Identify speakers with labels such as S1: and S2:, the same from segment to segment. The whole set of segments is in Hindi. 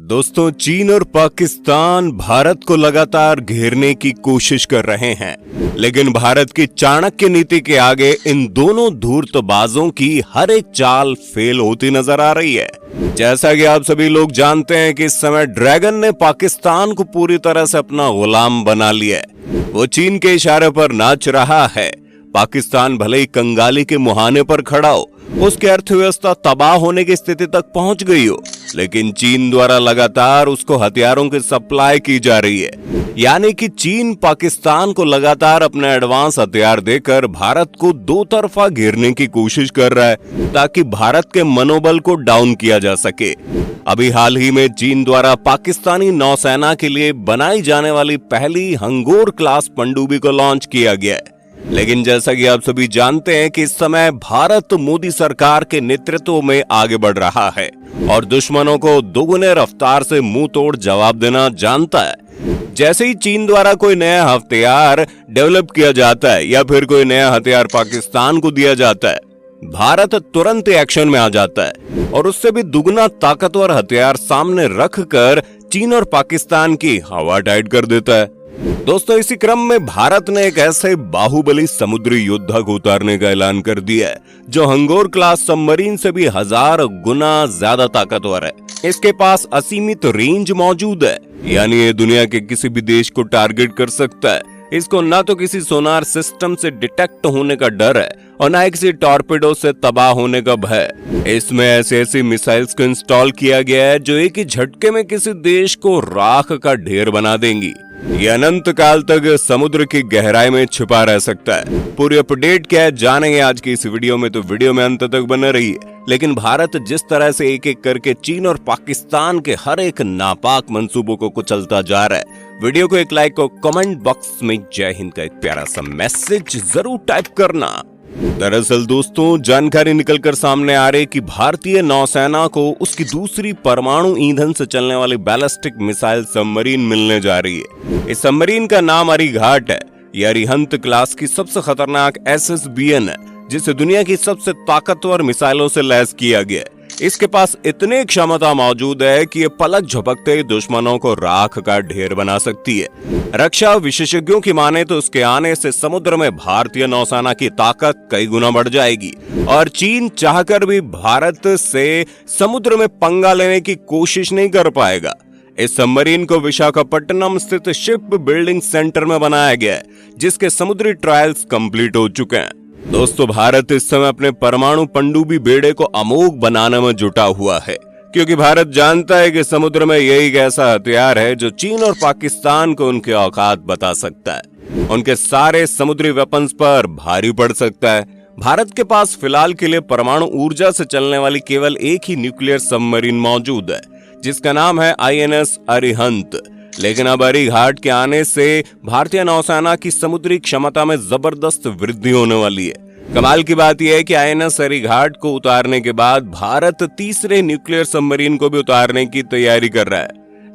S1: दोस्तों, चीन और पाकिस्तान भारत को लगातार घेरने की कोशिश कर रहे हैं, लेकिन भारत की चाणक्य नीति के आगे इन दोनों धूर्तबाजों की हर एक चाल फेल होती नजर आ रही है। जैसा कि आप सभी लोग जानते हैं कि इस समय ड्रैगन ने पाकिस्तान को पूरी तरह से अपना गुलाम बना लिया है। वो चीन के इशारे पर नाच रहा है। पाकिस्तान भले ही कंगाली के मुहाने पर खड़ा हो, उसकी अर्थव्यवस्था तबाह होने की स्थिति तक पहुंच गई हो, लेकिन चीन द्वारा लगातार उसको हथियारों की सप्लाई की जा रही है। यानी कि चीन पाकिस्तान को लगातार अपने एडवांस हथियार देकर भारत को दो तरफा घेरने की कोशिश कर रहा है, ताकि भारत के मनोबल को डाउन किया जा सके। अभी हाल ही में चीन द्वारा पाकिस्तानी नौसेना के लिए बनाई जाने वाली पहली हंगोर क्लास पनडुब्बी को लॉन्च किया गया है। लेकिन जैसा कि आप सभी जानते हैं कि इस समय भारत मोदी सरकार के नेतृत्व में आगे बढ़ रहा है और दुश्मनों को दोगुने रफ्तार से मुंह तोड़ जवाब देना जानता है। जैसे ही चीन द्वारा कोई नया हथियार डेवलप किया जाता है या फिर कोई नया हथियार पाकिस्तान को दिया जाता है, भारत तुरंत एक्शन में आ जाता है और उससे भी दुगना ताकतवर हथियार सामने रखकर चीन और पाकिस्तान की हवा टाइट कर देता है। दोस्तों, इसी क्रम में भारत ने एक ऐसे बाहुबली समुद्री योद्धा को उतारने का ऐलान कर दिया है, जो हंगोर क्लास सबमरीन से भी 1000 गुना ज्यादा ताकतवर है। इसके पास असीमित रेंज मौजूद है, यानी ये दुनिया के किसी भी देश को टारगेट कर सकता है। इसको ना तो किसी सोनार सिस्टम से डिटेक्ट होने का डर है और ना ही किसी टॉर्पेडो से तबाह होने का भय। इसमें ऐसी मिसाइल्स को इंस्टॉल किया गया है जो एक ही झटके में किसी देश को राख का ढेर बना देंगी। ये अनंत काल तक समुद्र की गहराई में छिपा रह सकता है। पूरी अपडेट क्या है जानेंगे आज की इस वीडियो में, तो वीडियो में अंत तक बने रहिए। लेकिन भारत जिस तरह से एक एक करके चीन और पाकिस्तान के हर एक नापाक मंसूबों को कुचलता जा रहा है, वीडियो को एक लाइक और कमेंट बॉक्स में जय हिंद का एक प्यारा सा मैसेज जरूर टाइप करना। दरअसल दोस्तों, जानकारी निकलकर सामने आ रही कि भारतीय नौसेना को उसकी दूसरी परमाणु ईंधन से चलने वाली बैलिस्टिक मिसाइल सबमरीन मिलने जा रही है। इस सबमरीन का नाम अरिघाट है। यह अरिहंत क्लास की सबसे खतरनाक SSBN है, जिसे दुनिया की सबसे ताकतवर मिसाइलों से लैस किया गया है। इसके पास इतनी क्षमता मौजूद है कि ये पलक झपकते ही दुश्मनों को राख का ढेर बना सकती है। रक्षा विशेषज्ञों की माने तो उसके आने से समुद्र में भारतीय नौसेना की ताकत कई गुना बढ़ जाएगी और चीन चाहकर भी भारत से समुद्र में पंगा लेने की कोशिश नहीं कर पाएगा। इस सबमरीन को विशाखापट्टनम स्थित शिप बिल्डिंग सेंटर में बनाया गया है, जिसके समुद्री ट्रायल्स कंप्लीट हो चुके हैं। दोस्तों, भारत इस समय अपने परमाणु पनडुब्बी बेड़े को अमोघ बनाने में जुटा हुआ है, क्योंकि भारत जानता है कि समुद्र में यही एक ऐसा हथियार है जो चीन और पाकिस्तान को उनके औकात बता सकता है, उनके सारे समुद्री वेपन्स पर भारी पड़ सकता है। भारत के पास फिलहाल के लिए परमाणु ऊर्जा से चलने वाली केवल एक ही न्यूक्लियर सबमरीन मौजूद है, जिसका नाम है INS अरिहंत। लेकिन अब अरिघाट के आने से भारतीय नौसेना की समुद्री क्षमता में जबरदस्त वृद्धि होने वाली है। कमाल की बात यह है कि INS अरिघाट को उतारने के बाद भारत तीसरे न्यूक्लियर सबमरीन को भी उतारने की तैयारी कर रहा है,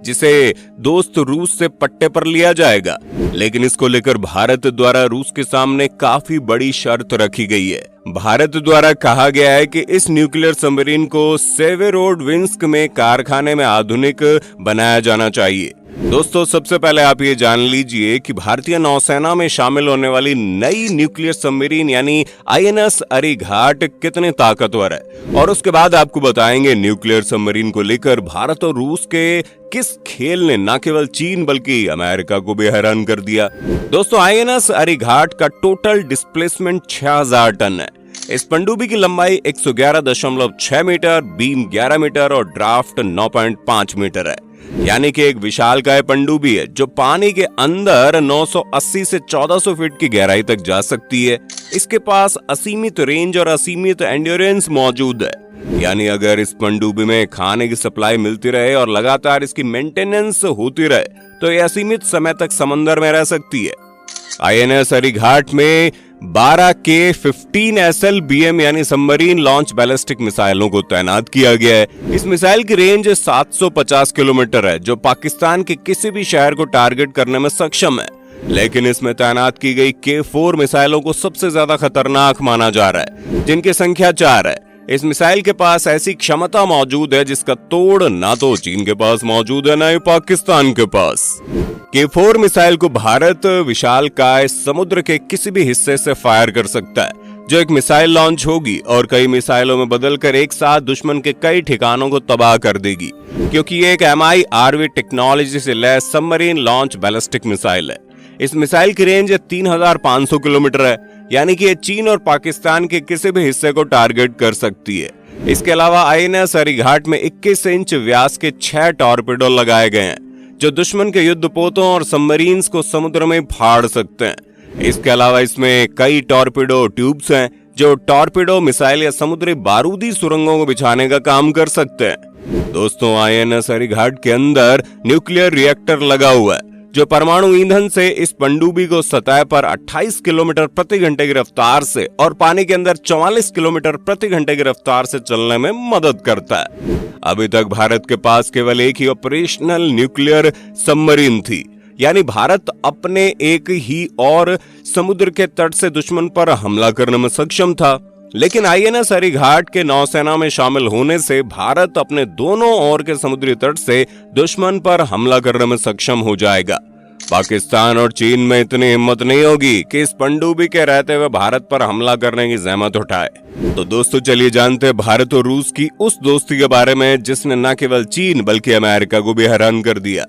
S1: जिसे दोस्त रूस से पट्टे पर लिया जाएगा। लेकिन इसको लेकर भारत द्वारा रूस के सामने काफी बड़ी शर्त रखी गई है। भारत द्वारा कहा गया है कि इस न्यूक्लियर सबमरीन को सेवेरोडोविंस्क में कारखाने में आधुनिक बनाया जाना चाहिए। दोस्तों, सबसे पहले आप ये जान लीजिए कि भारतीय नौसेना में शामिल होने वाली नई न्यूक्लियर सबमरीन यानी INS अरिघाट कितने ताकतवर है, और उसके बाद आपको बताएंगे न्यूक्लियर सबमरीन को लेकर भारत और रूस के किस खेल ने न केवल चीन बल्कि अमेरिका को भी हैरान कर दिया। दोस्तों, INS अरिघाट का टोटल डिस्प्लेसमेंट 6000 टन है। इस पनडुब्बी की लंबाई 111.6 मीटर, बीम 11 मीटर और ड्राफ्ट 9.5 मीटर है। यानी कि एक विशालकाय पनडुब्बी है जो पानी के अंदर 980 से 1400 फीट की गहराई तक जा सकती है। इसके पास असीमित रेंज और असीमित एंड्योरेंस मौजूद है। यानी अगर इस पनडुब्बी में खाने की सप्लाई मिलती रहे और लगातार इसकी मेंटेनेंस होती रहे, तो यह असीमित समय तक समंदर में रह सकती है। INS अरिघाट में 12K-15 SLBM यानी सबमरीन लॉन्च बैलिस्टिक मिसाइलों को तैनात किया गया है। इस मिसाइल की रेंज 750 किलोमीटर है, जो पाकिस्तान के किसी भी शहर को टारगेट करने में सक्षम है। लेकिन इसमें तैनात की गई K4 मिसाइलों को सबसे ज्यादा खतरनाक माना जा रहा है, जिनकी संख्या 4 है। इस मिसाइल के पास ऐसी क्षमता मौजूद है जिसका तोड़ ना तो चीन के पास मौजूद है, ना ही पाकिस्तान के पास। K4 मिसाइल को भारत विशालकाय समुद्र के किसी भी हिस्से से फायर कर सकता है, जो एक मिसाइल लॉन्च होगी और कई मिसाइलों में बदलकर एक साथ दुश्मन के कई ठिकानों को तबाह कर देगी, क्योंकि ये एक MIRV टेक्नोलॉजी से lace submarine launch ballistic missile है। इस मिसाइल की रेंज 3500 किलोमीटर है, यानी कि ये चीन और पाकिस्तान के किसी भी हिस्से को टारगेट कर सकती है। इसके अलावा INS अरीघाट में 21 इंच व्यास के 6 टॉर्पेडो लगाए गए हैं, जो दुश्मन के युद्धपोतों और सबमरीन्स को समुद्र में फाड़ सकते हैं। इसके अलावा इसमें कई टॉर्पेडो ट्यूब्स हैं, जो टॉर्पेडो मिसाइल या समुद्री बारूदी सुरंगों को बिछाने का काम कर सकते हैं। दोस्तों, INS अरीघाट के अंदर न्यूक्लियर रिएक्टर लगा हुआ है, जो परमाणु ईंधन से इस पनडुब्बी को सतह पर 28 किलोमीटर प्रति घंटे की रफ्तार से और पानी के अंदर 44 किलोमीटर प्रति घंटे की रफ्तार से चलने में मदद करता है। अभी तक भारत के पास केवल एक ही ऑपरेशनल न्यूक्लियर सबमरीन थी, यानी भारत अपने एक ही और समुद्र के तट से दुश्मन पर हमला करने में सक्षम था। लेकिन INS अरीघाट के नौसेना में शामिल होने से भारत अपने दोनों ओर के समुद्री तट से दुश्मन पर हमला करने में सक्षम हो जाएगा। पाकिस्तान और चीन में इतनी हिम्मत नहीं होगी कि इस पनडुब्बी के रहते हुए भारत पर हमला करने की जहमत उठाए। तो दोस्तों, चलिए जानते हैं भारत और रूस की उस दोस्ती के बारे में जिसने न केवल चीन बल्कि अमेरिका को भी हैरान कर दिया।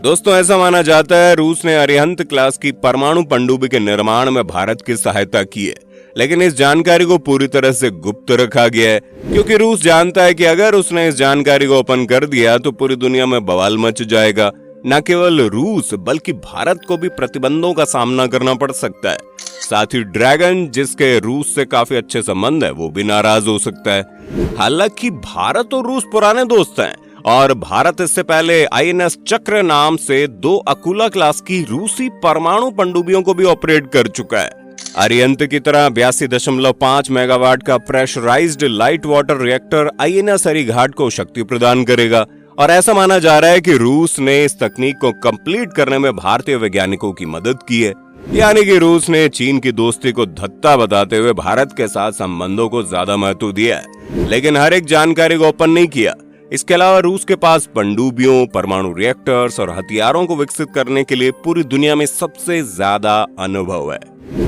S1: दोस्तों, ऐसा माना जाता है रूस ने अरिहंत क्लास की परमाणु पनडुब्बी के निर्माण में भारत की सहायता की है, लेकिन इस जानकारी को पूरी तरह से गुप्त रखा गया है, क्योंकि रूस जानता है कि अगर उसने इस जानकारी को ओपन कर दिया तो पूरी दुनिया में बवाल मच जाएगा। न केवल रूस बल्कि भारत को भी प्रतिबंधों का सामना करना पड़ सकता है। साथ ही ड्रैगन, जिसके रूस से काफी अच्छे संबंध है, वो भी नाराज हो सकता है। हालांकि भारत और रूस पुराने दोस्त हैं और भारत इससे पहले INS चक्र नाम से 2 अकुला क्लास की रूसी परमाणु पनडुब्बियों को भी ऑपरेट कर चुका है। अरिहंत की तरह 82.5 मेगावाट का pressurised light water reactor INS Arighaat को शक्ति प्रदान करेगा, और ऐसा माना जा रहा है कि रूस ने इस तकनीक को कंप्लीट करने में भारतीय वैज्ञानिकों की मदद की है। यानी कि रूस ने चीन की दोस्ती को धत्ता बताते हुए भारत के साथ संबंधों को ज्यादा महत्व दिया है, लेकिन हर एक जानकारी को ओपन नहीं किया। इसके अलावा रूस के पास पनडुब्बियों, परमाणु रिएक्टर्स और हथियारों को विकसित करने के लिए पूरी दुनिया में सबसे ज्यादा अनुभव है।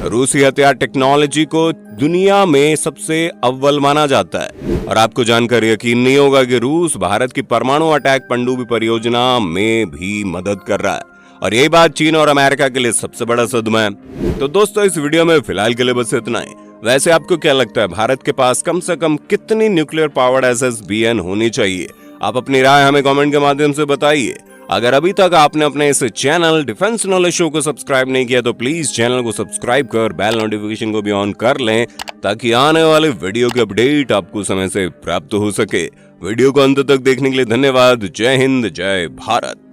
S1: रूसी हथियार टेक्नोलॉजी को दुनिया में सबसे अव्वल माना जाता है, और आपको जानकर यकीन नहीं होगा कि रूस भारत की परमाणु अटैक पनडुब्बी परियोजना में भी मदद कर रहा है, और यही बात चीन और अमेरिका के लिए सबसे बड़ा सदमा है। तो दोस्तों, इस वीडियो में फिलहाल के लिए बस इतना ही। वैसे आपको क्या लगता है, भारत के पास कम से कम कितनी न्यूक्लियर पावर्ड SSBN होनी चाहिए? आप अपनी राय हमें कमेंट के माध्यम से बताइए। अगर अभी तक आपने अपने इस चैनल डिफेंस नॉलेज शो को सब्सक्राइब नहीं किया तो प्लीज चैनल को सब्सक्राइब कर बेल नोटिफिकेशन को भी ऑन कर लें, ताकि आने वाले वीडियो के अपडेट आपको समय से प्राप्त हो सके। वीडियो को अंत तक देखने के लिए धन्यवाद। जय हिंद, जय भारत।